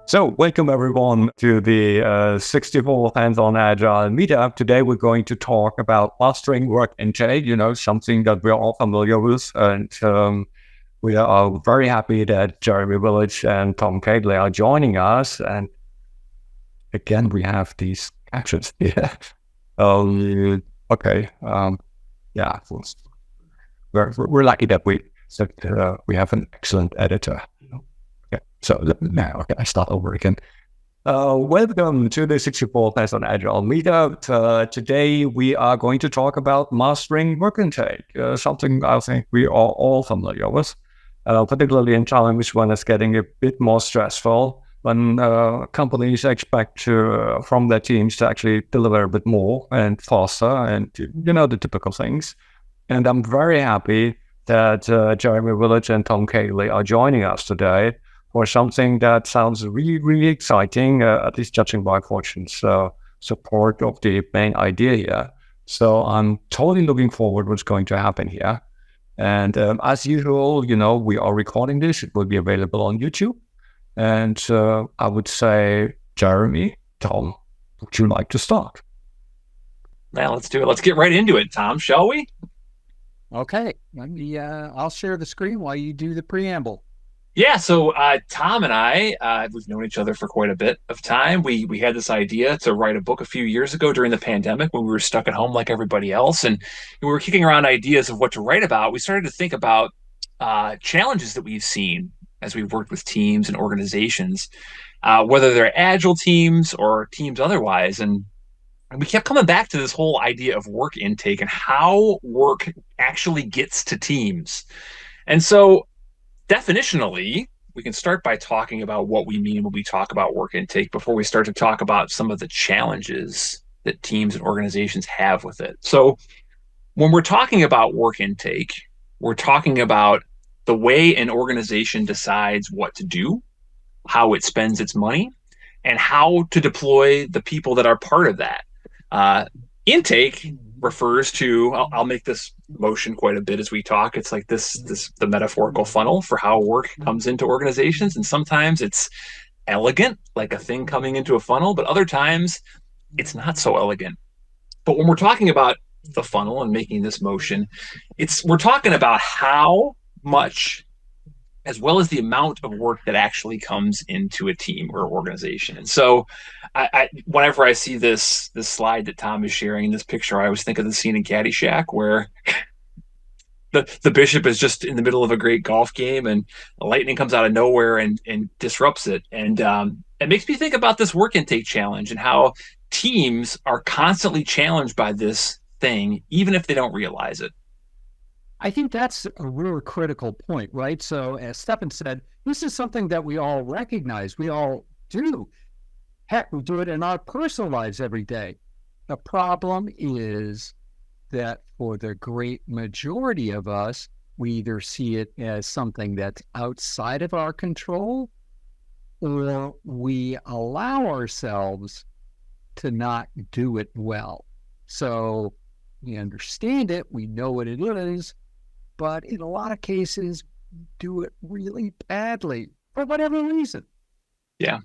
So, welcome everyone to the 64th Hands-on Agile meetup. Today, we're going to talk about mastering work intake, something that we're all familiar with. And we are very happy that Jeremy Willets and Tom Cagley are joining us. And again, we have these actions here. Okay. Yeah, we're lucky that we have an excellent editor. Okay, so now I start over again. Welcome to the 64th Hands-on Agile meetup. Today we are going to talk about mastering work intake, something I think we are all familiar with, particularly in times when it's getting a bit more stressful, when companies expect from their teams to actually deliver a bit more and faster, and the typical things. And I'm very happy that Jeremy Willets and Tom Cagley are joining us today for something that sounds really, really exciting, at least judging by Fortune's support of the main idea here. So I'm totally looking forward to what's going to happen here. And as usual, we are recording this. It will be available on YouTube. And I would say, Jeremy, Tom, would you like to start? Well, let's do it. Let's get right into it, Tom, shall we? Okay, I'll share the screen while you do the preamble. Yeah, so Tom and I, we've known each other for quite a bit of time. We had this idea to write a book a few years ago during the pandemic when we were stuck at home like everybody else, and we were kicking around ideas of what to write about. We started to think about challenges that we've seen as we've worked with teams and organizations, whether they're agile teams or teams otherwise, and we kept coming back to this whole idea of work intake and how work actually gets to teams. And so definitionally, we can start by talking about what we mean when we talk about work intake before we start to talk about some of the challenges that teams and organizations have with it. So when we're talking about work intake, we're talking about the way an organization decides what to do, how it spends its money, and how to deploy the people that are part of that. Intake refers to, I'll make this motion quite a bit as we talk. It's like the metaphorical funnel for how work comes into organizations. And sometimes it's elegant, like a thing coming into a funnel, but other times it's not so elegant. But when we're talking about the funnel and making this motion, we're talking about how much, as well as the amount of work that actually comes into a team or organization. And so whenever I see this slide that Tom is sharing, this picture, I always think of the scene in Caddyshack where the bishop is just in the middle of a great golf game and lightning comes out of nowhere and disrupts it. And it makes me think about this work intake challenge and how teams are constantly challenged by this thing, even if they don't realize it. I think that's a real critical point, right? So as Stefan said, this is something that we all recognize. We all do. Heck, we do it in our personal lives every day. The problem is that for the great majority of us, we either see it as something that's outside of our control, or we allow ourselves to not do it well. So we understand it, we know what it is, but in a lot of cases, do it really badly for whatever reason. Yeah.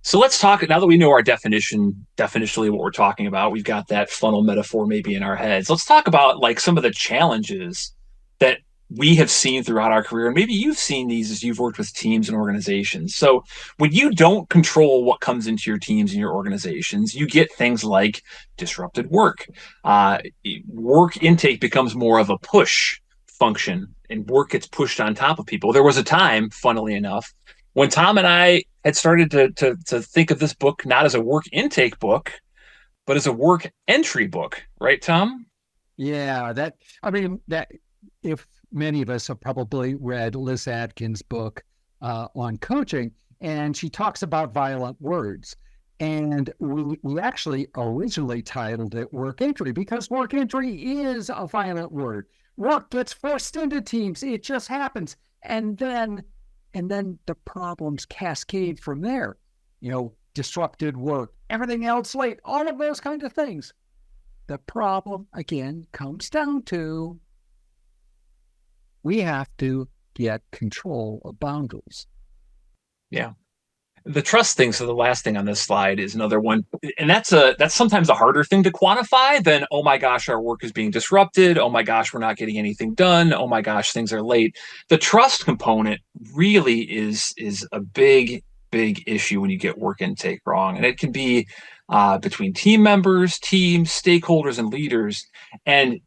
So let's talk, now that we know our definitionally what we're talking about, we've got that funnel metaphor maybe in our heads. Let's talk about like some of the challenges that we have seen throughout our career. And maybe you've seen these as you've worked with teams and organizations. So when you don't control what comes into your teams and your organizations, you get things like disrupted work. Work intake becomes more of a push function and work gets pushed on top of people. There was a time, funnily enough, when Tom and I had started to think of this book not as a work intake book, but as a work entry book, right, Tom? Yeah, that if many of us have probably read Liz Adkins' book on coaching, and she talks about violent words. And we actually originally titled it work entry because work entry is a violent word. Work gets forced into teams. It just happens. And then the problems cascade from there. Disrupted work, everything else late, all of those kinds of things. The problem, again, comes down to we have to get control of boundaries. Yeah. The trust thing. So the last thing on this slide is another one, and that's sometimes a harder thing to quantify than, oh my gosh, our work is being disrupted. Oh my gosh, we're not getting anything done. Oh my gosh, things are late. The trust component really is a big issue when you get work intake wrong, and it can be between team members, teams, stakeholders, and leaders. And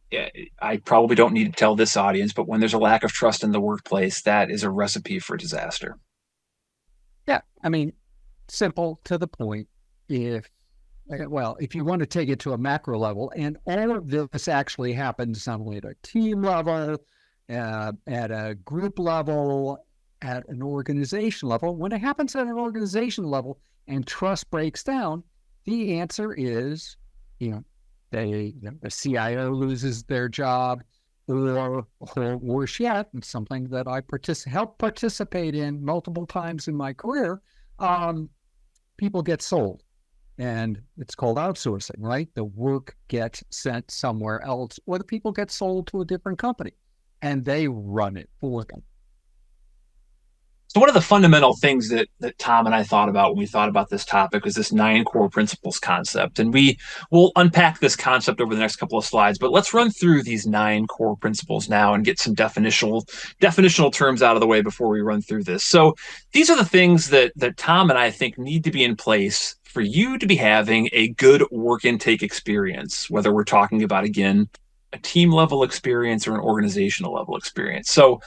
I probably don't need to tell this audience, but when there's a lack of trust in the workplace, that is a recipe for disaster. Yeah, I mean, simple to the point. If you want to take it to a macro level, and all of this actually happens not only at a team level, at a group level, at an organization level. When it happens at an organization level and trust breaks down, the answer is, the CIO loses their job, or worse yet, and something that I helped participate in multiple times in my career, people get sold. And it's called outsourcing, right? The work gets sent somewhere else, or the people get sold to a different company, and they run it for them. So one of the fundamental things that Tom and I thought about when we thought about this topic was this 9 core principles concept. And we'll unpack this concept over the next couple of slides, but let's run through these 9 core principles now and get some definitional terms out of the way before we run through this. So these are the things that Tom and I think need to be in place for you to be having a good work intake experience, whether we're talking about, again, a team level experience or an organizational level experience. So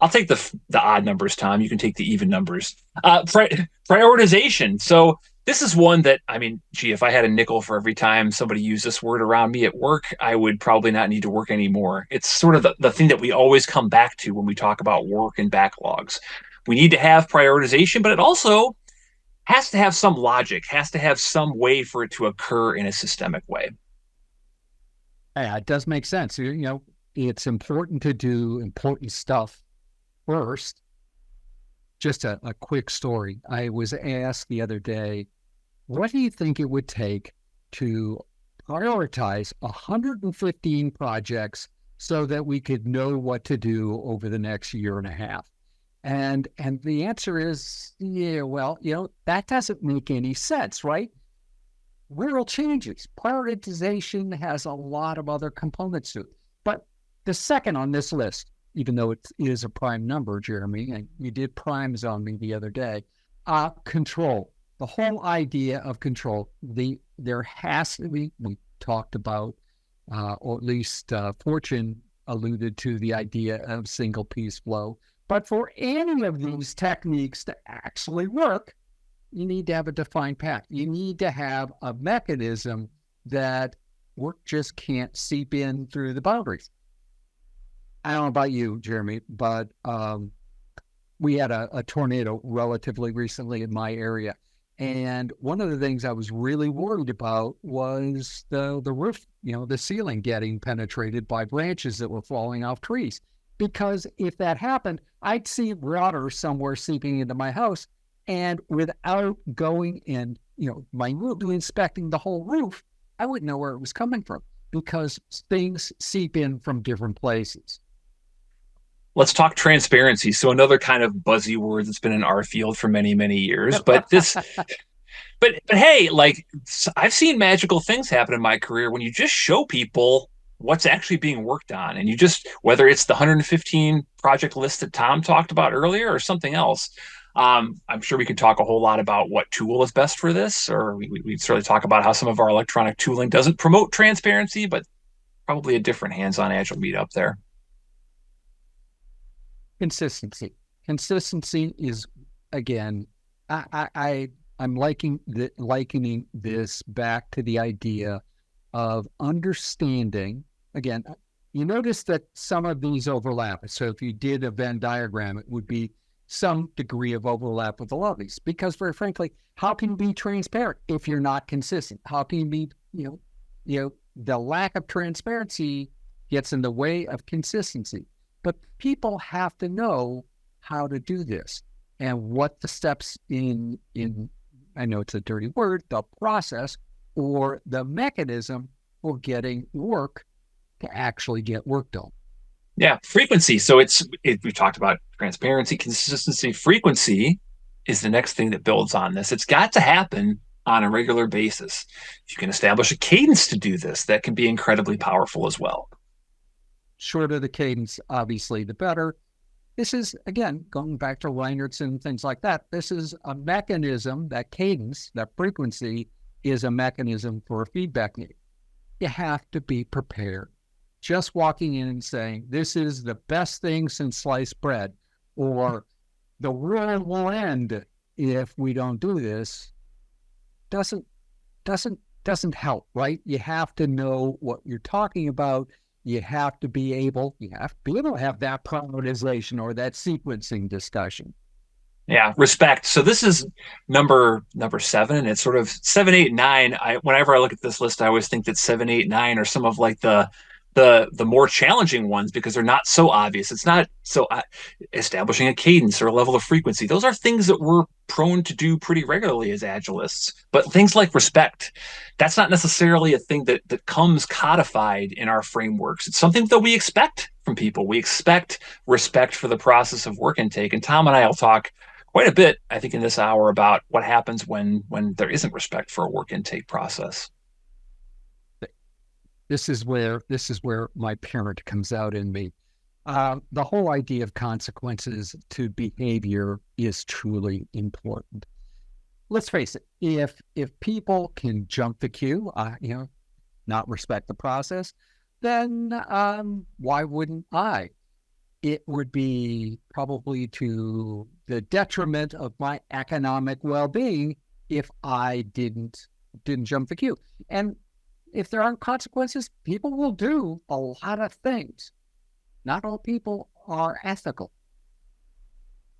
I'll take the odd numbers, Tom. You can take the even numbers. Prioritization. So this is one that, I mean, gee, if I had a nickel for every time somebody used this word around me at work, I would probably not need to work anymore. It's sort of the thing that we always come back to when we talk about work and backlogs. We need to have prioritization, but it also has to have some logic, has to have some way for it to occur in a systemic way. Yeah, it does make sense. It's important to do important stuff first. Just a quick story. I was asked the other day, what do you think it would take to prioritize 115 projects so that we could know what to do over the next year and a half? And the answer is, that doesn't make any sense, right? World changes. Prioritization has a lot of other components to it. But the second on this list, even though it is a prime number, Jeremy, and you did primes on me the other day, control. The whole idea of control. There has to be, we talked about, or at least Fortune alluded to the idea of single piece flow. But for any of these techniques to actually work, you need to have a defined path. You need to have a mechanism that work just can't seep in through the boundaries. I don't know about you, Jeremy, but we had a tornado relatively recently in my area. And one of the things I was really worried about was the roof, the ceiling getting penetrated by branches that were falling off trees. Because if that happened, I'd see water somewhere seeping into my house. And without going and, minutely inspecting the whole roof, I wouldn't know where it was coming from because things seep in from different places. Let's talk transparency. So another kind of buzzy word that's been in our field for many, many years, but hey, like I've seen magical things happen in my career when you just show people what's actually being worked on. And you just, whether it's the 115 project list that Tom talked about earlier or something else, I'm sure we could talk a whole lot about what tool is best for this, or we'd certainly talk about how some of our electronic tooling doesn't promote transparency, but probably a different hands-on Agile meetup there. Consistency. Consistency is, again, I'm likening this back to the idea of understanding. Again, you notice that some of these overlap. So if you did a Venn diagram, it would be some degree of overlap with a lot of these. Because very frankly, how can you be transparent if you're not consistent? How can you be, the lack of transparency gets in the way of consistency. But people have to know how to do this and what the steps in, I know it's a dirty word, the process or the mechanism for getting work to actually get work done. Yeah, frequency. So we've talked about transparency, consistency, frequency is the next thing that builds on this. It's got to happen on a regular basis. If you can establish a cadence to do this, that can be incredibly powerful as well. Shorter the cadence, obviously, the better. This is, again, going back to Reinert's and things like that, this is a mechanism, that cadence, that frequency is a mechanism for a feedback need. You have to be prepared. Just walking in and saying, this is the best thing since sliced bread, or the world will end if we don't do this, doesn't help, right? You have to know what you're talking about. You have to be able to have that prioritization or that sequencing discussion. Yeah, respect. So this is number 7, and it's sort of 7, 8, 9. Whenever I look at this list, I always think that 7, 8, 9 are some of like the more challenging ones because they're not so obvious. It's not so establishing a cadence or a level of frequency. Those are things that we're prone to do pretty regularly as agilists. But things like respect, that's not necessarily a thing that comes codified in our frameworks. It's something that we expect from people. We expect respect for the process of work intake. And Tom and I will talk quite a bit, I think, in this hour about what happens when there isn't respect for a work intake process. This is where my parent comes out in me. The whole idea of consequences to behavior is truly important. Let's face it, if people can jump the queue, not respect the process, then why wouldn't I? It would be probably to the detriment of my economic well-being if I didn't jump the queue. And if there aren't consequences, people will do a lot of things. Not all people are ethical.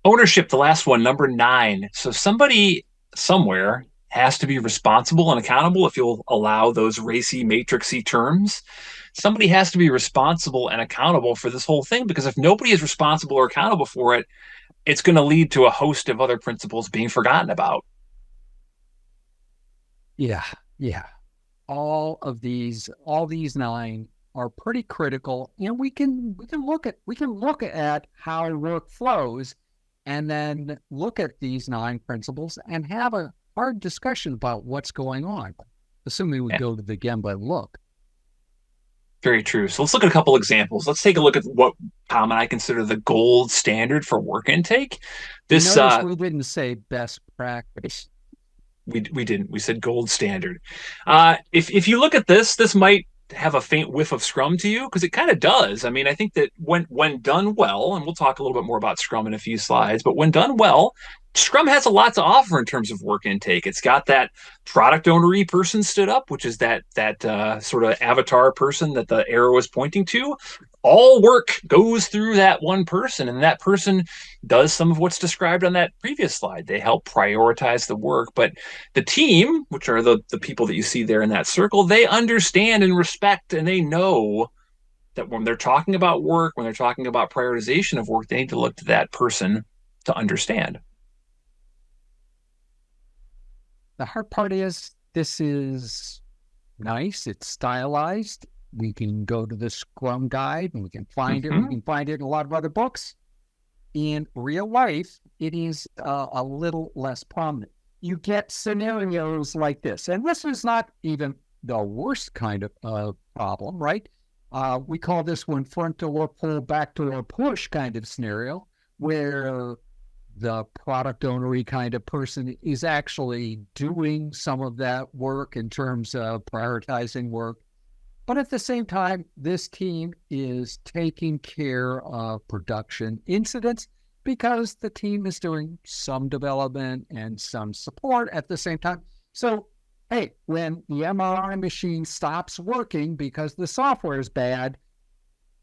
Ownership, the last one, number 9. So somebody somewhere has to be responsible and accountable, if you'll allow those racy, matrixy terms. Somebody has to be responsible and accountable for this whole thing, because if nobody is responsible or accountable for it, it's going to lead to a host of other principles being forgotten about. Yeah. All these 9 are pretty critical, and we can look at how work flows, and then look at these 9 principles and have a hard discussion about what's going on, assuming we go to the Gemba and look. Very true. So let's look at a couple examples. Let's take a look at what Tom and I consider the gold standard for work intake. We didn't say best practice. We didn't. We said gold standard. If you look at this might have a faint whiff of Scrum to you, because it kind of does. I mean, I think that when done well, and we'll talk a little bit more about Scrum in a few slides, but when done well, Scrum has a lot to offer in terms of work intake. It's got that product owner-y person stood up, which is that sort of avatar person that the arrow is pointing to. All work goes through that one person, and that person does some of what's described on that previous slide. They help prioritize the work, but the team, which are the people that you see there in that circle, they understand and respect, and they know that when they're talking about work, when they're talking about prioritization of work, they need to look to that person to understand. The hard part is this is nice. It's stylized. We can go to the Scrum Guide and we can find it. We can find it in a lot of other books. In real life, it is a little less prominent. You get scenarios like this, and this is not even the worst kind of problem, right? We call this one front door pull, back door push kind of scenario, where the product owner-y kind of person is actually doing some of that work in terms of prioritizing work. But at the same time, this team is taking care of production incidents because the team is doing some development and some support at the same time. So, hey, when the MRI machine stops working because the software is bad,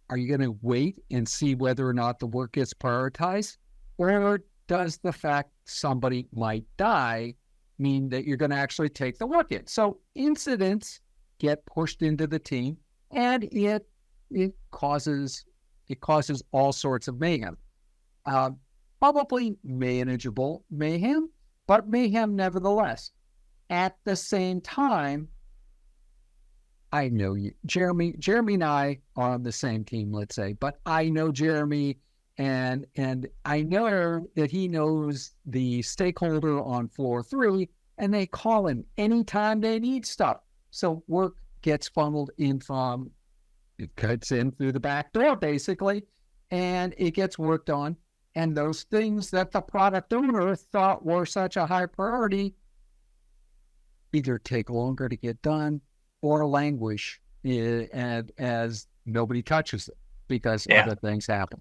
are you going to wait and see whether or not the work gets prioritized? Or does the fact somebody might die mean that you're going to actually take the work in? So incidents get pushed into the team, and it causes all sorts of mayhem. Probably manageable mayhem, but mayhem nevertheless. At the same time, I know you, Jeremy and I are on the same team, let's say, but I know Jeremy And I know that he knows the stakeholder on floor 3, and they call him anytime they need stuff. So work gets funneled in from, it cuts in through the back door, basically, and it gets worked on. And those things that the product owner thought were such a high priority either take longer to get done or languish as nobody touches it because other things happen.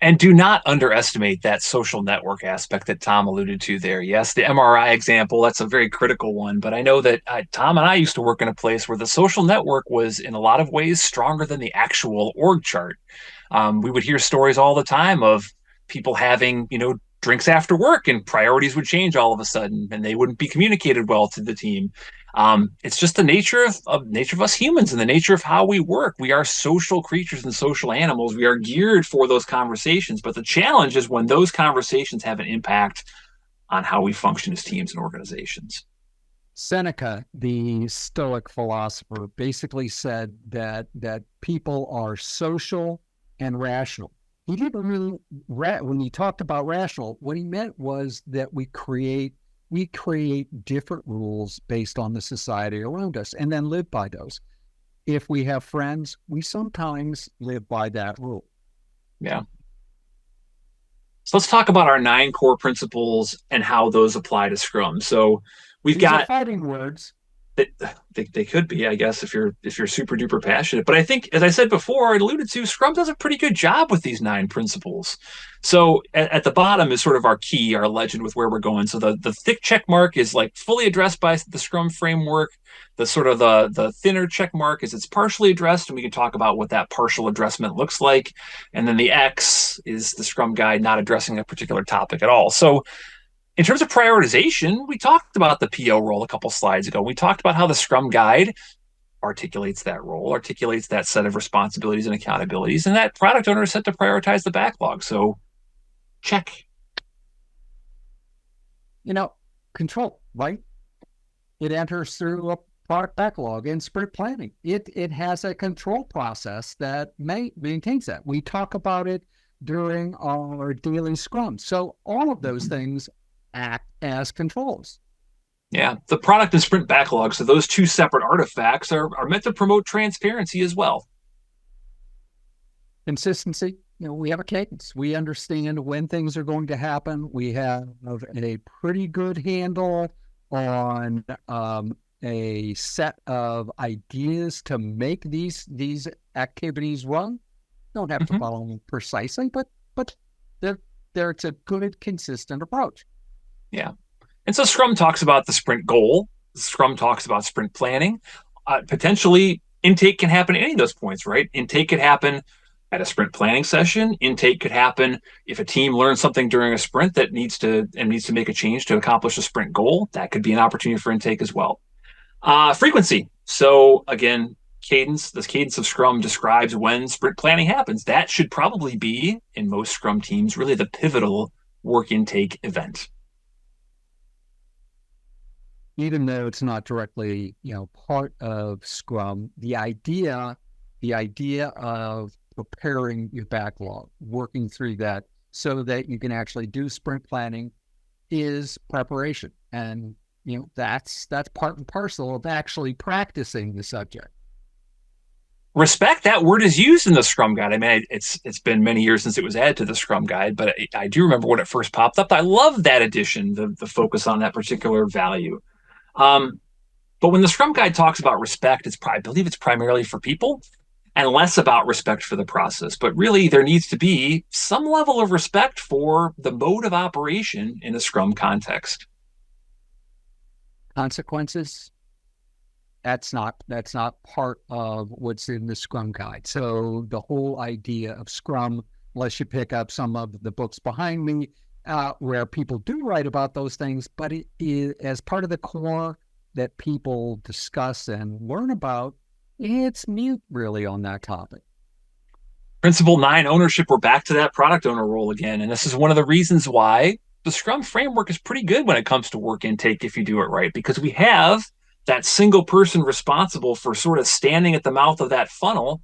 And do not underestimate that social network aspect that Tom alluded to there. Yes, the MRI example, that's a very critical one. But I know that Tom and I used to work in a place where the social network was in a lot of ways stronger than the actual org chart. We would hear stories all the time of people having, drinks after work, and priorities would change all of a sudden, and they wouldn't be communicated well to the team. It's just the nature of us humans and the nature of how we work. We are social creatures and social animals. We are geared for those conversations, but the challenge is when those conversations have an impact on how we function as teams and organizations. Seneca, the Stoic philosopher, basically said that people are social and rational. He didn't really, when he talked about rational, what he meant was that we create different rules based on the society around us and then live by those. If we have friends, we sometimes live by that rule. Yeah. So let's talk about our 9 core principles and how those apply to Scrum. So These are fighting words. They could be, I guess, if you're super duper passionate. But I think, as I said before, I alluded to, Scrum does a pretty good job with these 9 principles. So at the bottom is sort of our key, our legend with where we're going. So the thick check mark is like fully addressed by the Scrum framework. The sort of the thinner check mark is it's partially addressed, and we can talk about what that partial addressment looks like. And then the X is the Scrum guide not addressing a particular topic at all. So in terms of prioritization, we talked about the PO role a couple slides ago. We talked about how the Scrum Guide articulates that role, articulates that set of responsibilities and accountabilities, and that product owner is set to prioritize the backlog. So check. Control, right? It enters through a product backlog and sprint planning. It has a control process that maintains that. We talk about it during our daily Scrum. So all of those things act as controls. Yeah, the product and sprint backlog, so those 2 separate artifacts are meant to promote transparency as well. Consistency, we have a cadence. We understand when things are going to happen. We have a pretty good handle on a set of ideas to make these activities run. Don't have to follow them precisely, but it's a good, consistent approach. Yeah. And so Scrum talks about the sprint goal. Scrum talks about sprint planning. Potentially, intake can happen at any of those points, right? Intake could happen at a sprint planning session. Intake could happen if a team learns something during a sprint that needs to make a change to accomplish a sprint goal. That could be an opportunity for intake as well. Frequency. So again, cadence. This cadence of Scrum describes when sprint planning happens. That should probably be, in most Scrum teams, really the pivotal work intake event. Even though it's not directly, part of Scrum, the idea of preparing your backlog, working through that so that you can actually do sprint planning is preparation. And, that's part and parcel of actually practicing the subject. Respect, that word is used in the Scrum Guide. I mean, it's been many years since it was added to the Scrum Guide, but I do remember when it first popped up. I love that addition, the focus on that particular value. But when the Scrum Guide talks about respect, I believe it's primarily for people and less about respect for the process. But really, there needs to be some level of respect for the mode of operation in a Scrum context. Consequences, that's not part of what's in the Scrum Guide. So the whole idea of Scrum, unless you pick up some of the books behind me, where people do write about those things, but it is as part of the core that people discuss and learn about, it's mute really on that topic. Principle 9, ownership. We're back to that product owner role again. And this is one of the reasons why the Scrum framework is pretty good when it comes to work intake if you do it right, because we have that single person responsible for sort of standing at the mouth of that funnel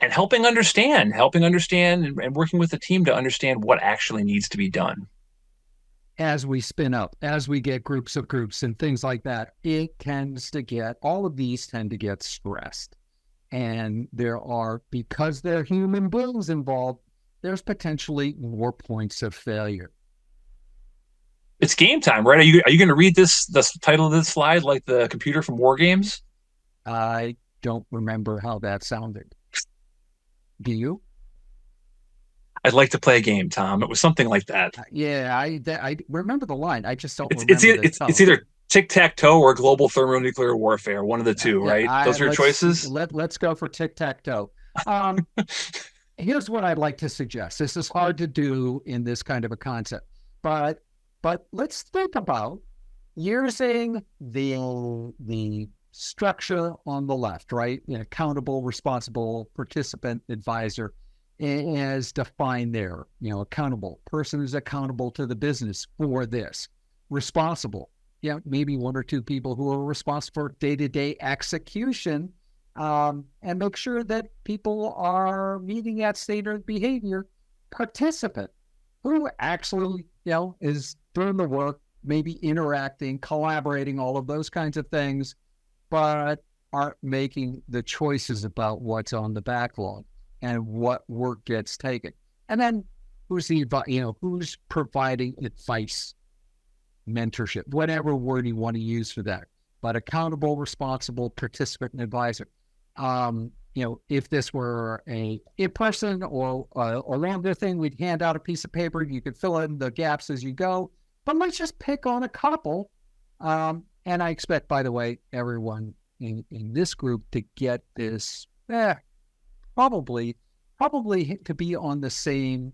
and helping understand and working with the team to understand what actually needs to be done. As we spin up, as we get groups of groups and things like that, all of these tend to get stressed. And because there are human beings involved, there's potentially more points of failure. It's game time, right? Are you going to read the title of this slide like the computer from War Games? I don't remember how that sounded. Do you? I'd like to play a game, Tom. It was something like that. Yeah, I remember the line. I just don't remember it's either tic-tac-toe or global thermonuclear warfare. One of the two, right? Those are your choices? Let's go for tic-tac-toe. Here's what I'd like to suggest. This is hard to do in this kind of a concept, but let's think about using the structure on the left, right? Accountable, responsible, participant, advisor, as defined there. Accountable, person who's accountable to the business for this. Responsible, maybe one or two people who are responsible for day-to-day execution, and make sure that people are meeting that standard behavior. Participant, who actually, is doing the work, maybe interacting, collaborating, all of those kinds of things, but aren't making the choices about what's on the backlog and what work gets taken. And then who's providing advice, mentorship, whatever word you want to use for that. But accountable, responsible, participant, and advisor. If this were a in-person or longer thing, we'd hand out a piece of paper. You could fill in the gaps as you go. But let's just pick on a couple. And I expect, by the way, everyone in this group to get this probably to be on the same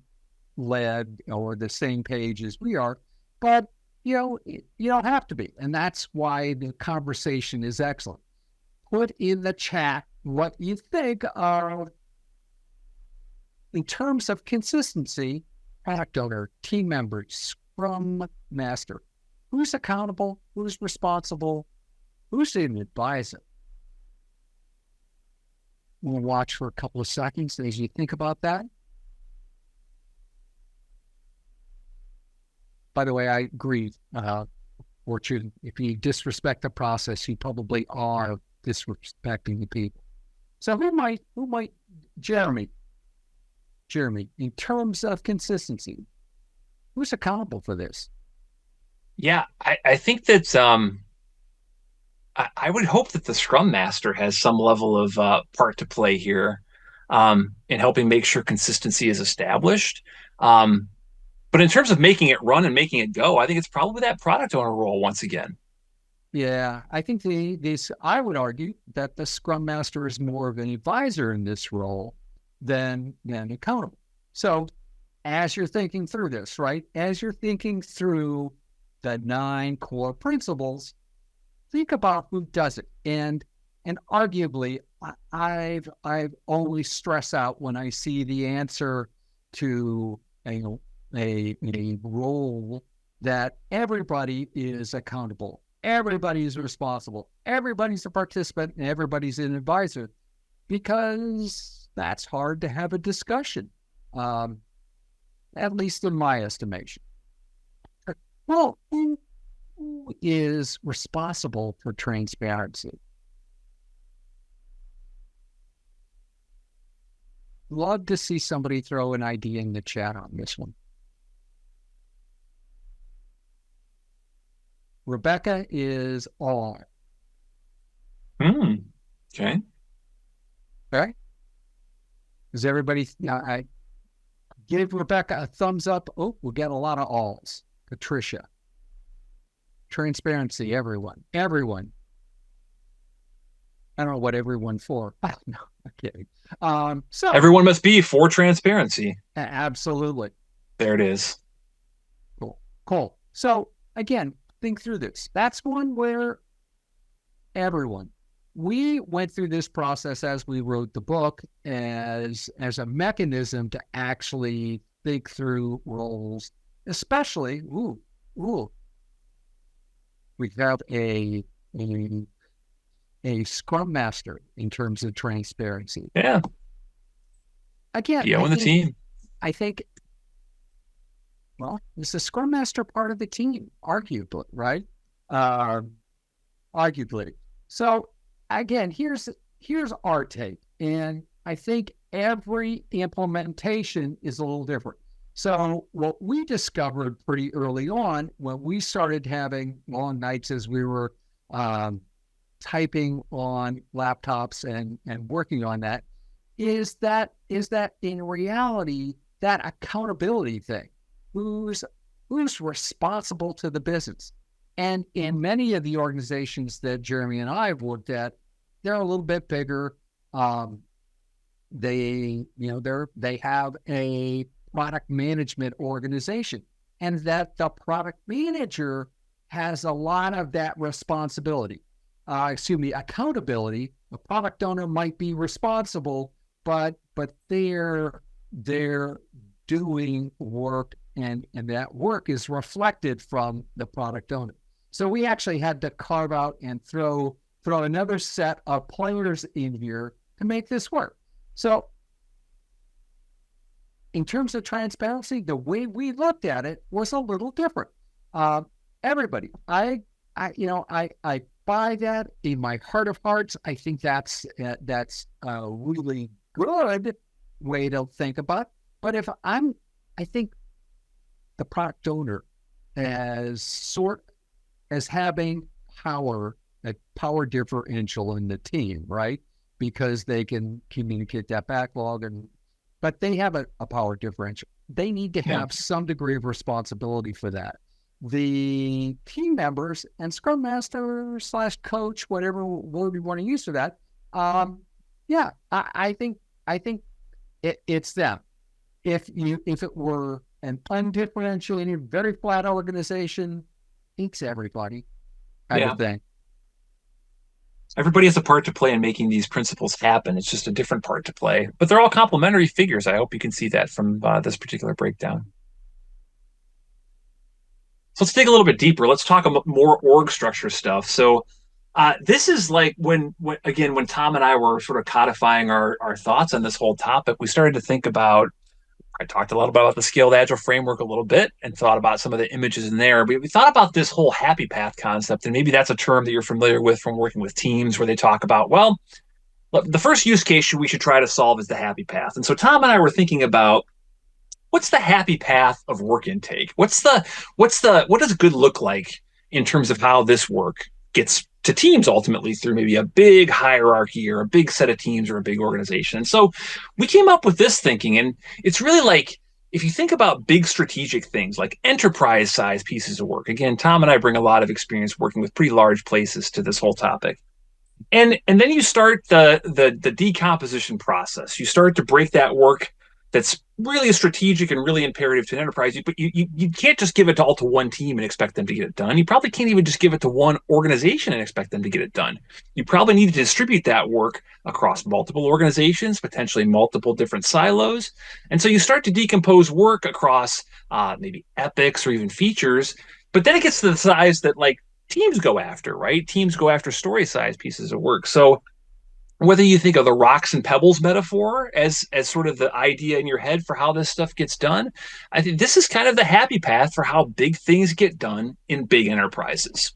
lead or the same page as we are. But, you don't have to be. And that's why the conversation is excellent. Put in the chat what you think are, in terms of consistency, product owner, team member, Scrum Master. Who's accountable? Who's responsible? Who's an advisor? We'll watch for a couple of seconds as you think about that. By the way, I agree. Fortune, if you disrespect the process, you probably are disrespecting the people. So who might, Jeremy, in terms of consistency, who's accountable for this? Yeah, I think that I would hope that the Scrum Master has some level of part to play here in helping make sure consistency is established. But in terms of making it run and making it go, I think it's probably that product owner role once again. Yeah, I think I would argue that the Scrum Master is more of an advisor in this role than accountable. So as you're thinking through this, right? As you're thinking through the 9 core principles, think about who does it. And arguably, I've only stress out when I see the answer to a role that everybody is accountable. Everybody is responsible. Everybody's a participant and everybody's an advisor, because that's hard to have a discussion, at least in my estimation. Well, who is responsible for transparency? Love to see somebody throw an idea in the chat on this one. Rebecca is all. Okay. All right. Does everybody, I give Rebecca a thumbs up. Oh, we'll get a lot of alls. Patricia. Transparency, everyone. I don't know what everyone for. Oh, no, I'm kidding. So everyone must be for transparency. Absolutely. There it is. Cool. So again, think through this. That's one where we went through this process as we wrote the book as a mechanism to actually think through roles, especially, we have a Scrum Master in terms of transparency. Yeah. again, PO and the team. I think, well, it's the Scrum Master part of the team, arguably, right? Arguably. So again, here's our take. And I think every implementation is a little different. So what we discovered pretty early on when we started having long nights as we were typing on laptops and working on that is that in reality, that accountability thing, who's responsible to the business. And in many of the organizations that Jeremy and I have worked at, they're a little bit bigger. They have a product management organization, and that the product manager has a lot of that responsibility. Accountability. The product owner might be responsible, but they're doing work, and that work is reflected from the product owner. So we actually had to carve out and throw another set of players in here to make this work. So in terms of transparency, the way we looked at it was a little different. Everybody, I buy that in my heart of hearts. I think that's a really good way to think about it. But I think the product owner as having power, a power differential in the team, right? Because they can communicate that backlog, but they have a power differential. They need to have some degree of responsibility for that. The team members and Scrum Master / coach, whatever word you want to use for that, I think it's them. If it were an undifferentiated, very flat organization, it's everybody kind of thing. Everybody has a part to play in making these principles happen. It's just a different part to play, but they're all complementary figures. I hope you can see that from this particular breakdown. So let's dig a little bit deeper. Let's talk about more org structure stuff. So this is like when Tom and I were sort of codifying our thoughts on this whole topic, we started to think about, I talked a lot about the Scaled Agile framework a little bit and thought about some of the images in there. But we thought about this whole happy path concept, and maybe that's a term that you're familiar with from working with teams where they talk about, well, the first use case we should try to solve is the happy path. And so Tom and I were thinking about, what's the happy path of work intake? What does good look like in terms of how this work gets to teams ultimately through maybe a big hierarchy or a big set of teams or a big organization? And so we came up with this thinking, and it's really like, if you think about big strategic things like enterprise size pieces of work, again, Tom and I bring a lot of experience working with pretty large places to this whole topic. And then you start the decomposition process. You start to break that work that's really strategic and really imperative to an enterprise, but you can't just give it all to one team and expect them to get it done. You probably can't even just give it to one organization and expect them to get it done. You probably need to distribute that work across multiple organizations, potentially multiple different silos. And so you start to decompose work across maybe epics or even features, but then it gets to the size that like teams go after, right? Teams go after story size pieces of work. So whether you think of the rocks and pebbles metaphor as sort of the idea in your head for how this stuff gets done, I think this is kind of the happy path for how big things get done in big enterprises.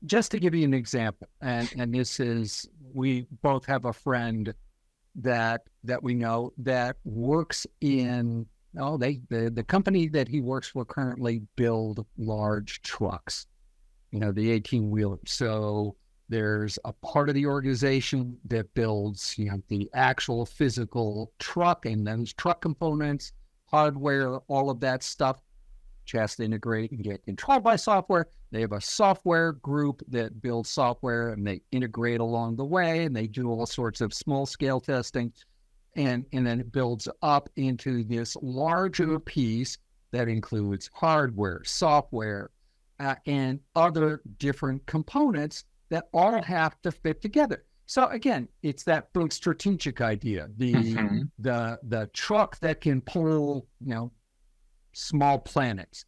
Just to give you an example, and this is, we both have a friend that we know that works in, the company that he works for currently build large trucks, the 18-wheelers. So there's a part of the organization that builds, the actual physical truck and those truck components, hardware, all of that stuff, which has to integrate and get controlled by software. They have a software group that builds software, and they integrate along the way, and they do all sorts of small scale testing. And then it builds up into this larger piece that includes hardware, software, and other different components that all have to fit together. So again, it's that big strategic idea, the truck that can pull, small planets,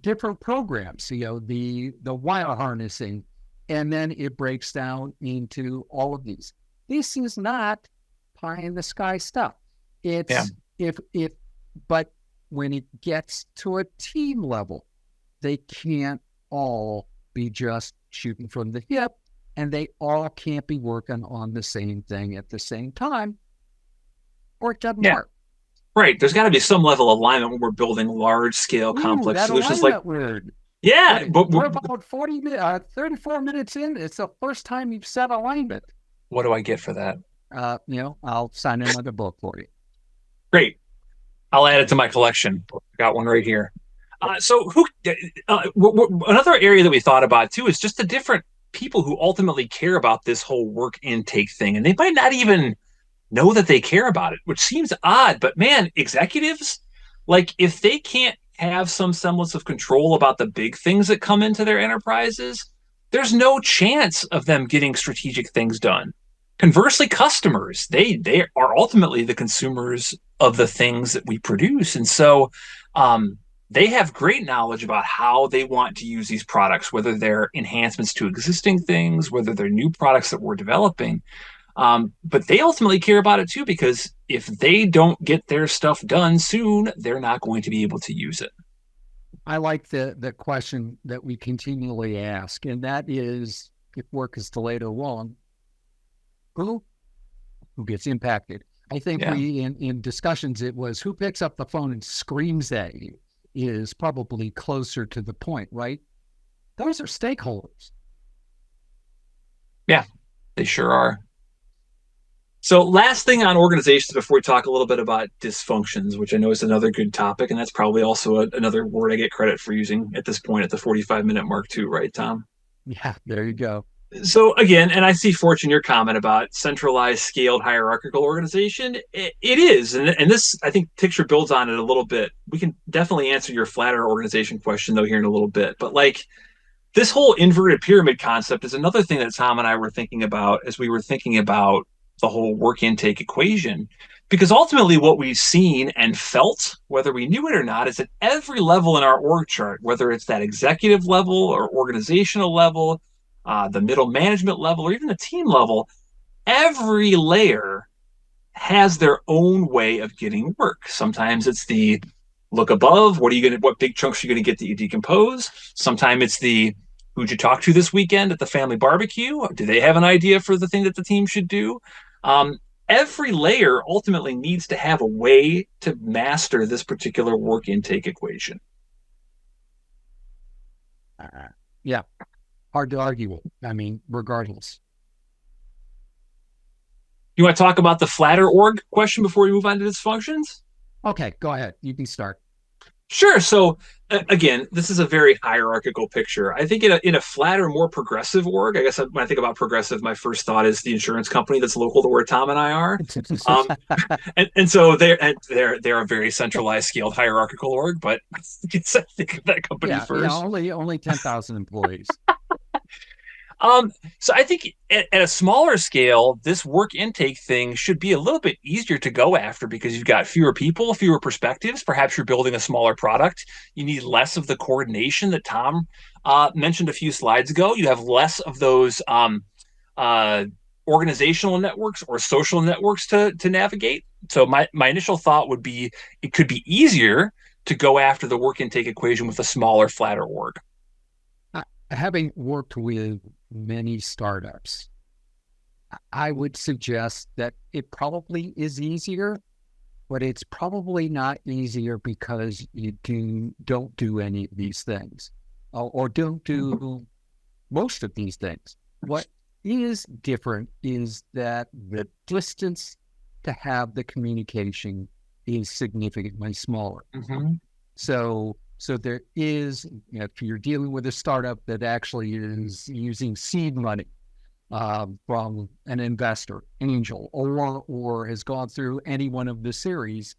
different programs, the wire harnessing, and then it breaks down into all of these. This is not pie in the sky stuff. It's but when it gets to a team level, they can't all be just shooting from the hip, and they all can't be working on the same thing at the same time, or it doesn't work. Right. There's got to be some level of alignment when we're building large scale complex that solutions. Word. Yeah, but we're about 34 minutes in. It's the first time you've said alignment. What do I get for that? I'll sign another book for you. Great. I'll add it to my collection. Got one right here. Another area that we thought about too is just the different people who ultimately care about this whole work intake thing, and they might not even know that they care about it, which seems odd. But man, executives, like if they can't have some semblance of control about the big things that come into their enterprises, there's no chance of them getting strategic things done. Conversely, customers, they are ultimately the consumers of the things that we produce. And so they have great knowledge about how they want to use these products, whether they're enhancements to existing things, whether they're new products that we're developing. But they ultimately care about it too, because if they don't get their stuff done soon, they're not going to be able to use it. I like the question that we continually ask, and that is, if work is delayed or long, who gets impacted? I think we, in discussions, it was who picks up the phone and screams at you is probably closer to the point, right? Those are stakeholders. Yeah, they sure are. So last thing on organizations before we talk a little bit about dysfunctions, which I know is another good topic, and that's probably also another word I get credit for using at this point at the 45-minute mark too, right, Tom? Yeah, there you go. So again, and I see, Fortune, your comment about centralized, scaled, hierarchical organization. It is, and this, I think, picture builds on it a little bit. We can definitely answer your flatter organization question, though, here in a little bit. But like this whole inverted pyramid concept is another thing that Tom and I were thinking about as we were thinking about the whole work intake equation. Because ultimately what we've seen and felt, whether we knew it or not, is at every level in our org chart, whether it's that executive level or organizational level, the middle management level, or even the team level, every layer has their own way of getting work. Sometimes it's the look above, what big chunks are you going to get that you decompose? Sometimes it's the who'd you talk to this weekend at the family barbecue? Do they have an idea for the thing that the team should do? Every layer ultimately needs to have a way to master this particular work intake equation. Yeah. Hard to argue with. I mean, regardless. You want to talk about the flatter org question before we move on to dysfunctions? Okay, go ahead. You can start. Sure. So again, this is a very hierarchical picture. I think in a flatter, more progressive org, I guess when I think about progressive, my first thought is the insurance company that's local to where Tom and I are. And so they're a very centralized, scaled, hierarchical org, but I think of that company first. Yeah, only 10,000 employees. So I think at a smaller scale, this work intake thing should be a little bit easier to go after because you've got fewer people, fewer perspectives. Perhaps you're building a smaller product. You need less of the coordination that Tom mentioned a few slides ago. You have less of those organizational networks or social networks to navigate. So my initial thought would be it could be easier to go after the work intake equation with a smaller, flatter org. Having worked with many startups, I would suggest that it probably is easier, but it's probably not easier because you don't do any of these things or don't do most of these things. What is different is that the distance to have the communication is significantly smaller. Mm-hmm. So there is, if you're dealing with a startup that actually is using seed money from an investor, angel, or has gone through any one of the series,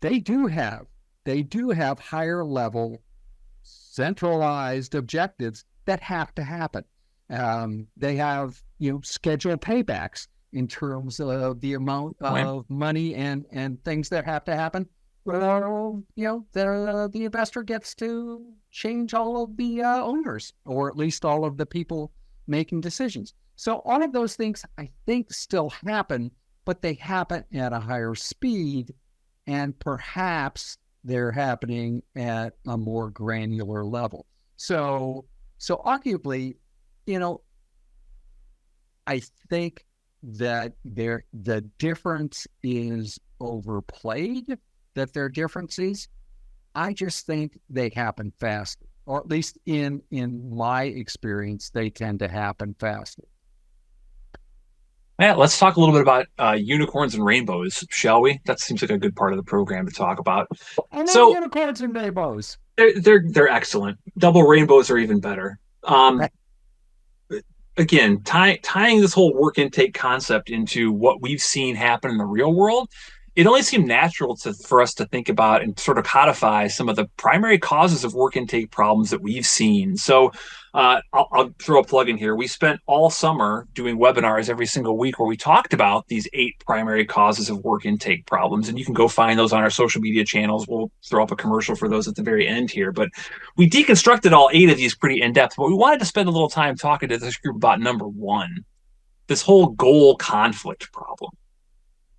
they do have higher level centralized objectives that have to happen. They have, scheduled paybacks in terms of the amount of money and things that have to happen. Well, the investor gets to change all of the owners, or at least all of the people making decisions. So all of those things, I think, still happen, but they happen at a higher speed, and perhaps they're happening at a more granular level. So arguably, I think that the difference is overplayed, that there are differences. I just think they happen faster, or at least in my experience, they tend to happen faster. Yeah, let's talk a little bit about unicorns and rainbows, shall we? That seems like a good part of the program to talk about. And then So unicorns and rainbows. they're excellent. Double rainbows are even better. Again, tying this whole work intake concept into what we've seen happen in the real world, it only seemed natural for us to think about and sort of codify some of the primary causes of work intake problems that we've seen. So I'll throw a plug in here. We spent all summer doing webinars every single week where we talked about these 8 primary causes of work intake problems. And you can go find those on our social media channels. We'll throw up a commercial for those at the very end here. But we deconstructed all 8 of these pretty in-depth. But we wanted to spend a little time talking to this group about number 1, this whole goal conflict problem.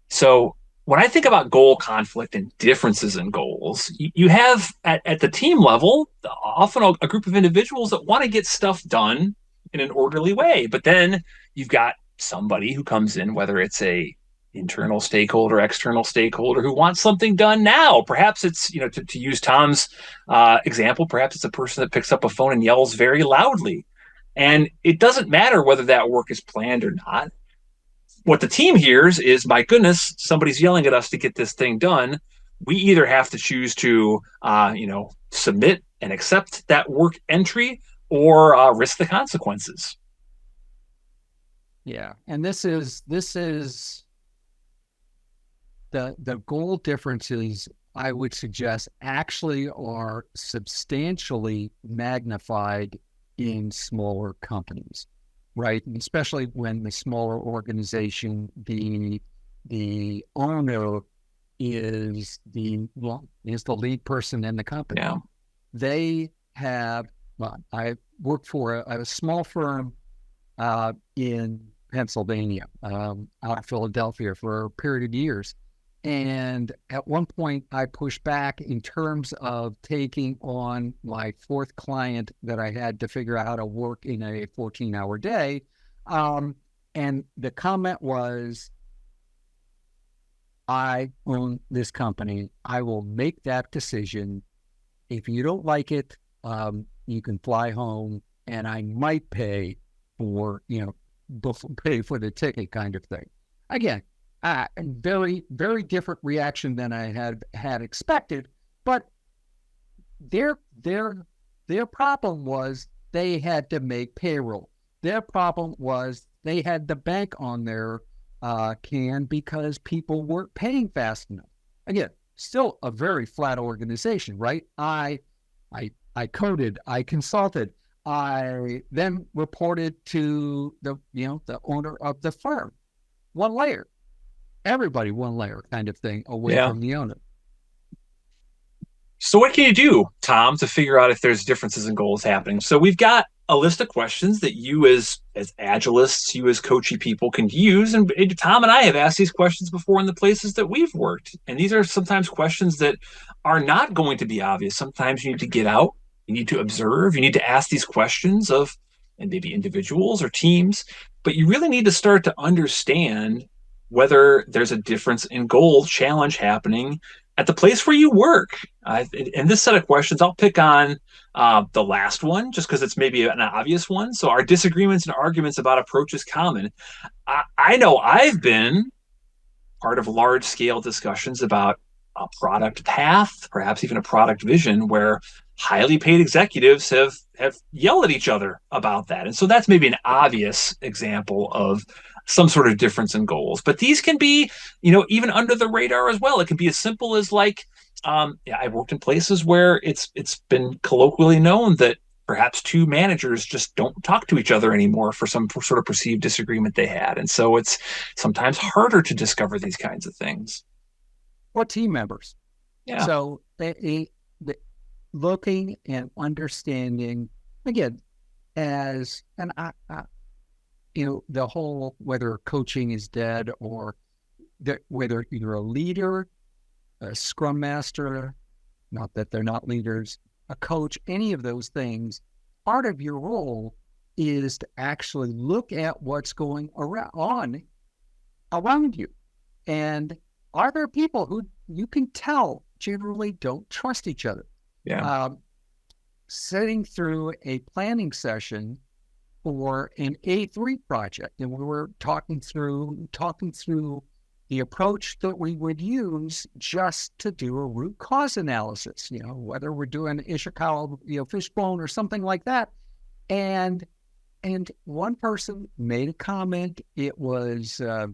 So when I think about goal conflict and differences in goals, you have at the team level, often a group of individuals that want to get stuff done in an orderly way. But then you've got somebody who comes in, whether it's a internal stakeholder, external stakeholder, who wants something done now. Perhaps it's, to use Tom's example, perhaps it's a person that picks up a phone and yells very loudly. And it doesn't matter whether that work is planned or not. What the team hears is, my goodness, somebody's yelling at us to get this thing done. We either have to choose to, submit and accept that work entry, or risk the consequences. Yeah, and this is the goal differences, I would suggest, actually are substantially magnified in smaller companies. Right, and especially when the smaller organization, the owner is the lead person in the company. Yeah. They have. Well, I worked for a small firm in Pennsylvania, out of Philadelphia, for a period of years. And at one point, I pushed back in terms of taking on my 4th client that I had to figure out how to work in a 14-hour day. And the comment was, I own this company. I will make that decision. If you don't like it, you can fly home, and I might pay for the ticket, kind of thing. Again, very, very different reaction than I had expected. But their problem was they had to make payroll. Their problem was they had the bank on their can because people weren't paying fast enough. Again, still a very flat organization, right? I coded, I consulted, I then reported to the owner of the firm. One layer. Everybody one layer kind of thing away from the owner. So what can you do, Tom, to figure out if there's differences in goals happening? So we've got a list of questions that you as agilists, you as coachy people can use. And Tom and I have asked these questions before in the places that we've worked. And these are sometimes questions that are not going to be obvious. Sometimes you need to get out, you need to observe, you need to ask these questions of, and maybe individuals or teams, but you really need to start to understand whether there's a difference in goal challenge happening at the place where you work. In this set of questions, I'll pick on the last one, just because it's maybe an obvious one. So, are disagreements and arguments about approaches common? I know I've been part of large-scale discussions about a product path, perhaps even a product vision, where highly paid executives have yelled at each other about that. And so that's maybe an obvious example of some sort of difference in goals. But these can be, even under the radar as well. It can be as simple as I've worked in places where it's been colloquially known that perhaps 2 managers just don't talk to each other anymore for some sort of perceived disagreement they had. And so it's sometimes harder to discover these kinds of things. Or team members. Yeah. So they looking and understanding, again, as, and the whole, whether coaching is dead or whether you're a leader, a Scrum Master, not that they're not leaders, a coach, any of those things, part of your role is to actually look at what's going around you. And are there people who you can tell generally don't trust each other? Yeah. Sitting through a planning session for an A3 project, and we were talking through the approach that we would use just to do a root cause analysis, whether we're doing Ishikawa, fishbone or something like that. And one person made a comment. It was the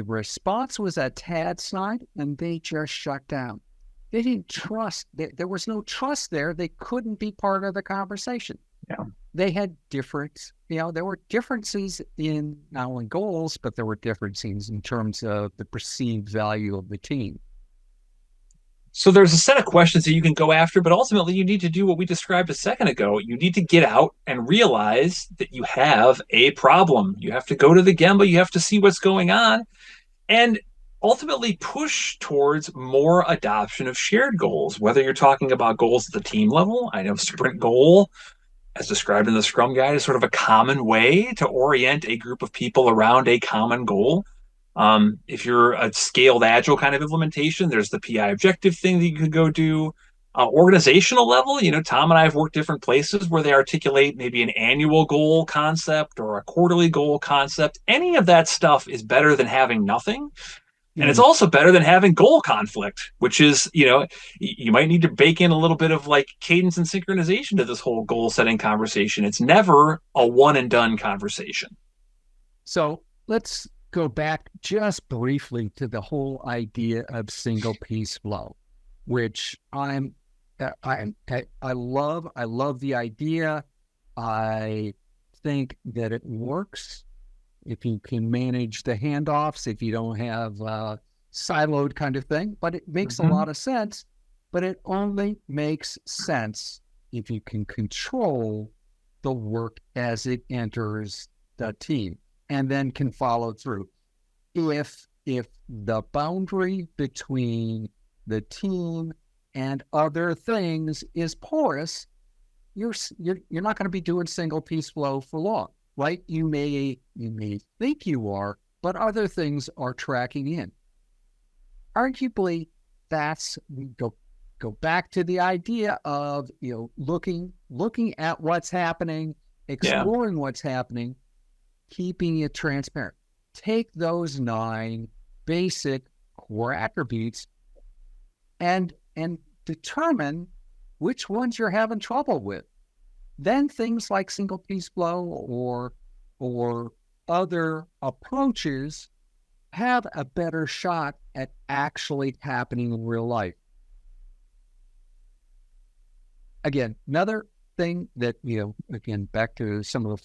response was a tad side, and they just shut down. They didn't trust. There was no trust there. They couldn't be part of the conversation. Yeah. They had there were differences in not only goals, but there were differences in terms of the perceived value of the team. So there's a set of questions that you can go after, but ultimately you need to do what we described a second ago. You need to get out and realize that you have a problem. You have to go to the Gemba. You have to see what's going on and ultimately push towards more adoption of shared goals, whether you're talking about goals at the team level. I know sprint goal, as described in the Scrum Guide, is sort of a common way to orient a group of people around a common goal. If you're a scaled agile kind of implementation, there's the PI objective thing that you could go do. Organizational level, Tom and I have worked different places where they articulate maybe an annual goal concept or a quarterly goal concept. Any of that stuff is better than having nothing. And it's also better than having goal conflict, which is, you might need to bake in a little bit of like cadence and synchronization to this whole goal setting conversation. It's never a one and done conversation. So let's go back just briefly to the whole idea of single piece flow, which I love. I love the idea. I think that it works. If you can manage the handoffs, if you don't have siloed kind of thing, but it makes a lot of sense. But it only makes sense if you can control the work as it enters the team and then can follow through. If the boundary between the team and other things is porous, you're not going to be doing single piece flow for long. Right? You may think you are, but other things are tracking in. Arguably, go back to the idea of looking at what's happening, exploring what's happening, keeping it transparent. Take those 9 basic core attributes and determine which ones you're having trouble with. Then things like single piece flow or other approaches have a better shot at actually happening in real life. Again, another thing that, again, back to some of the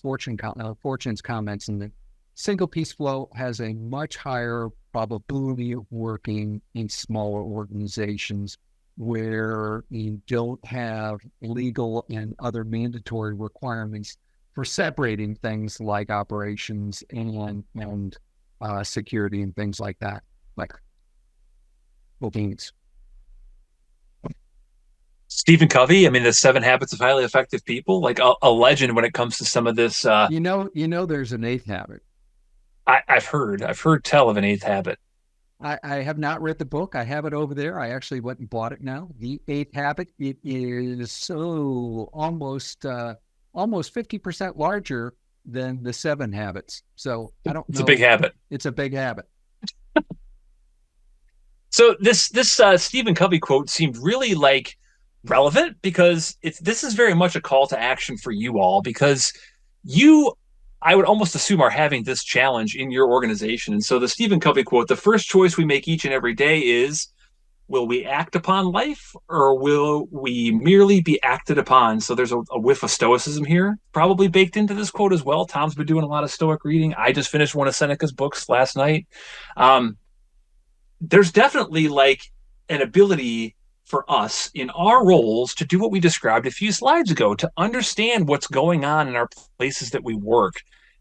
Fortune's comments, and the single piece flow has a much higher probability of working in smaller organizations where you don't have legal and other mandatory requirements for separating things like operations and security and things like that, like bookings. Stephen Covey, the 7 Habits of Highly Effective People, like a legend when it comes to some of this. There's an 8th habit. I've heard tell of an 8th habit. I have not read the book. I have it over there. I actually went and bought it now. The 8th habit. It is so almost 50% larger than the 7 habits. So I don't know. It's a big habit. It's a big habit. So this Stephen Covey quote seemed really like relevant because this is very much a call to action for you all, because I would almost assume are having this challenge in your organization. And so the Stephen Covey quote, the first choice we make each and every day is, will we act upon life or will we merely be acted upon? So there's a whiff of stoicism here, probably baked into this quote as well. Tom's been doing a lot of stoic reading. I just finished one of Seneca's books last night. There's definitely like an ability for us in our roles to do what we described a few slides ago, to understand what's going on in our places that we work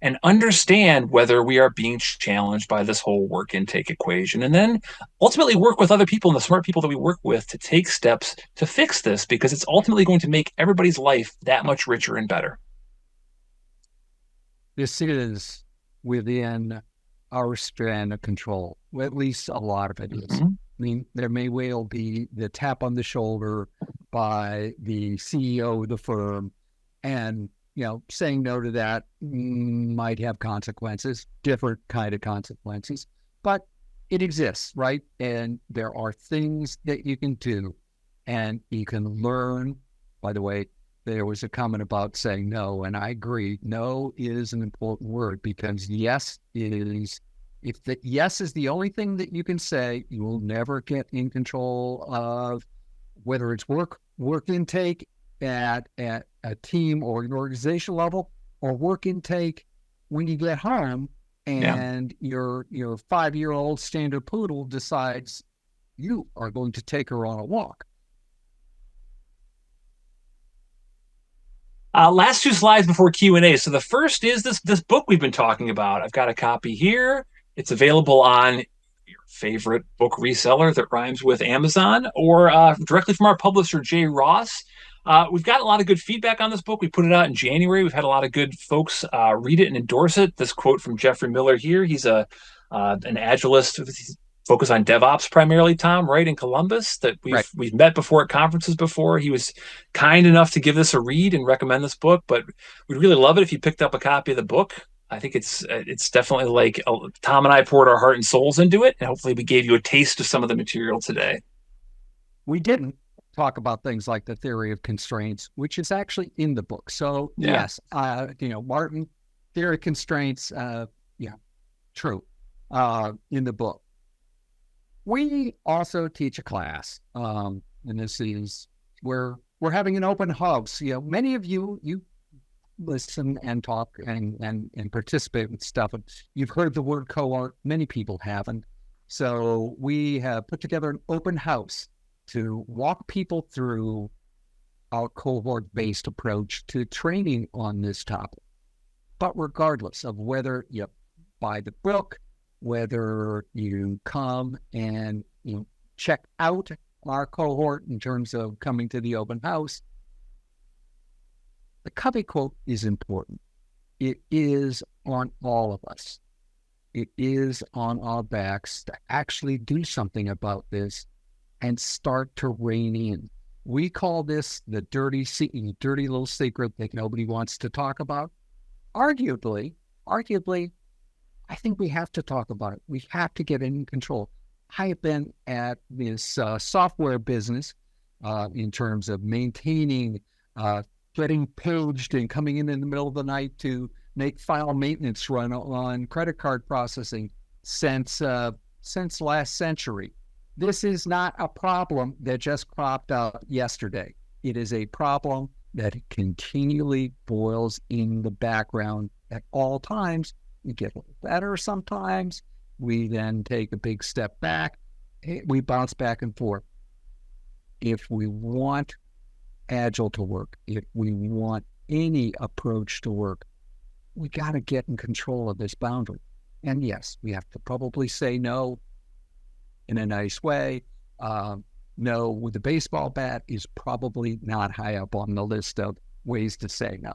and understand whether we are being challenged by this whole work intake equation, and then ultimately work with other people and the smart people that we work with to take steps to fix this, because it's ultimately going to make everybody's life that much richer and better. This is within our span of control. Well, at least a lot of it is. Mm-hmm. I mean, there may well be the tap on the shoulder by the CEO of the firm, and saying no to that might have consequences, different kind of consequences, but it exists, right? And there are things that you can do, and you can learn. By the way, there was a comment about saying no, and I agree. No is an important word, because yes is, if the yes is the only thing that you can say, you will never get in control of whether it's work intake at a team or an organization level, or work intake when you get home and your 5-year-old standard poodle decides you are going to take her on a walk. Last two slides before Q&A. So the first is this book we've been talking about. I've got a copy here. It's available on your favorite book reseller that rhymes with Amazon, or directly from our publisher, Jay Ross. We've got a lot of good feedback on this book. We put it out in January. We've had a lot of good folks read it and endorse it. This quote from Jeffrey Miller here. He's an agilist. He's focused on DevOps primarily, Tom, right, in Columbus, that we've met before at conferences before. He was kind enough to give this a read and recommend this book, but we'd really love it if you picked up a copy of the book. I think it's definitely like Tom and I poured our heart and souls into it, and hopefully we gave you a taste of some of the material today. We didn't talk about things like the theory of constraints, which is actually in the book. So yes, Martin, theory of constraints, true, in the book. We also teach a class, and this is where we're having an open house. Many of you listen and talk and participate with stuff. And you've heard the word cohort. Many people haven't. So we have put together an open house to walk people through our cohort-based approach to training on this topic. But regardless of whether you buy the book, whether you come and check out our cohort in terms of coming to the open house, the Covey quote is important. It is on all of us. It is on our backs to actually do something about this and start to rein in. We call this the dirty little secret that nobody wants to talk about. Arguably, I think we have to talk about it. We have to get in control. I have been at this software business in terms of maintaining, getting paged and coming in the middle of the night to make file maintenance run on credit card processing since last century. This is not a problem that just cropped up yesterday. It is a problem that continually boils in the background at all times. We get a little better sometimes. We then take a big step back. We bounce back and forth. If we want Agile to work, if we want any approach to work, we got to get in control of this boundary. And yes, we have to probably say no in a nice way. No with a baseball bat is probably not high up on the list of ways to say no.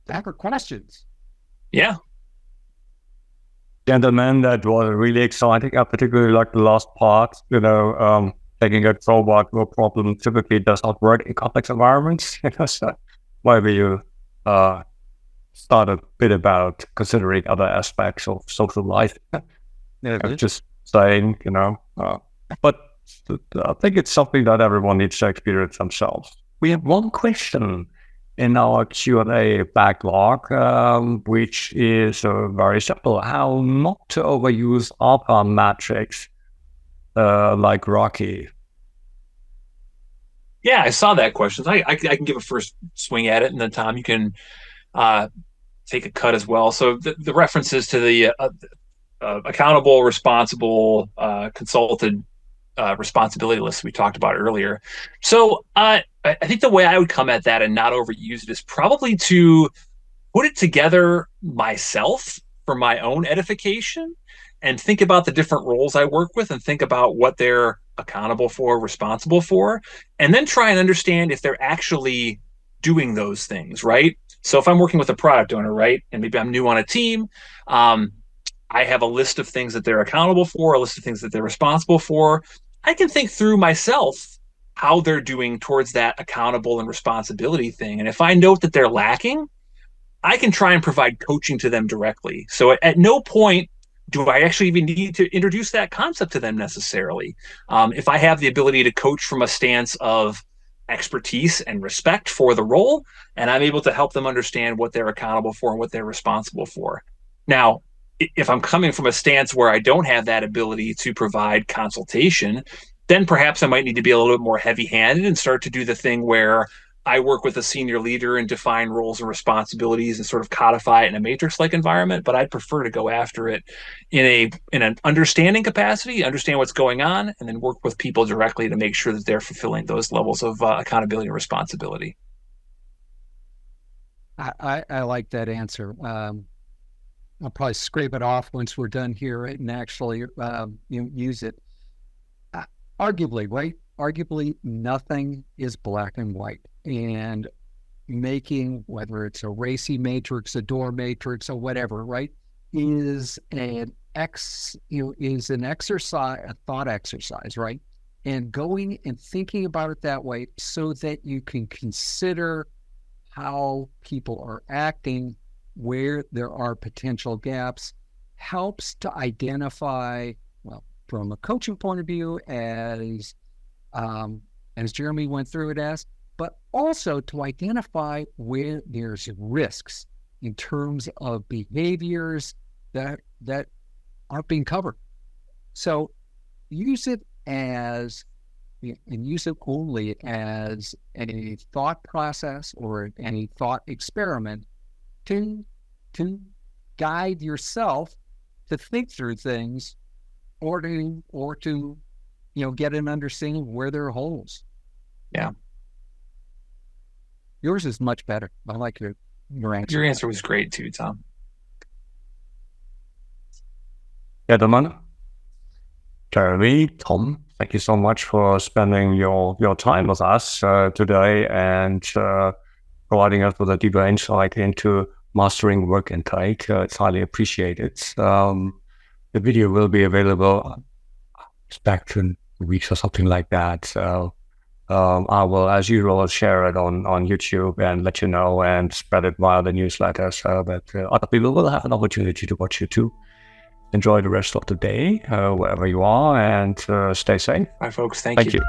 Back for questions. Yeah. Gentlemen, that was really exciting. I particularly like the last part, taking a robot where problem typically does not work in complex environments. So maybe you start a bit about considering other aspects of social life. Just saying, but I think it's something that everyone needs to experience themselves. We have one question in our Q&A backlog, which is very simple: how not to overuse alpha metrics like Rocky. Yeah, I saw that question. I can give a first swing at it, and then Tom, you can take a cut as well. So the references to the accountable, responsible, consulted responsibility list we talked about earlier. So I think the way I would come at that and not overuse it is probably to put it together myself for my own edification and think about the different roles I work with and think about what they're accountable for, responsible for, and then try and understand if they're actually doing those things, right? So if I'm working with a product owner, right, and maybe I'm new on a team, I have a list of things that they're accountable for, a list of things that they're responsible for. I can think through myself how they're doing towards that accountable and responsibility thing. And if I note that they're lacking, I can try and provide coaching to them directly. So at no point do I actually even need to introduce that concept to them necessarily. If I have the ability to coach from a stance of expertise and respect for the role, and I'm able to help them understand what they're accountable for and what they're responsible for. Now, if I'm coming from a stance where I don't have that ability to provide consultation, then perhaps I might need to be a little bit more heavy-handed and start to do the thing where I work with a senior leader and define roles and responsibilities and sort of codify it in a matrix-like environment. But I'd prefer to go after it in an understanding capacity, understand what's going on, and then work with people directly to make sure that they're fulfilling those levels of accountability and responsibility. I like that answer. I'll probably scrape it off once we're done here and actually use it. Arguably, right? Arguably, nothing is black and white. And making, whether it's a RACI matrix, a door matrix, or whatever, right, is an exercise, a thought exercise, right? And going and thinking about it that way so that you can consider how people are acting, where there are potential gaps, helps to identify, well, from a coaching point of view, as Jeremy went through it as, but also to identify where there's risks in terms of behaviors that aren't being covered. So use it as, and use it only as any thought process or any thought experiment to guide yourself to think through things or to get an understanding of where there are holes. Yeah. Yours is much better. I like your answer. Your answer was great too, Tom. Gentlemen, Jeremy, Tom, thank you so much for spending your time with us today and providing us with a deeper insight into mastering work intake. It's highly appreciated. The video will be available, I expect, in weeks or something like that. So I will, as usual, share it on YouTube and let you know and spread it via the newsletter so that other people will have an opportunity to watch it too. Enjoy the rest of the day, wherever you are, and stay safe. Bye, folks. Thank you.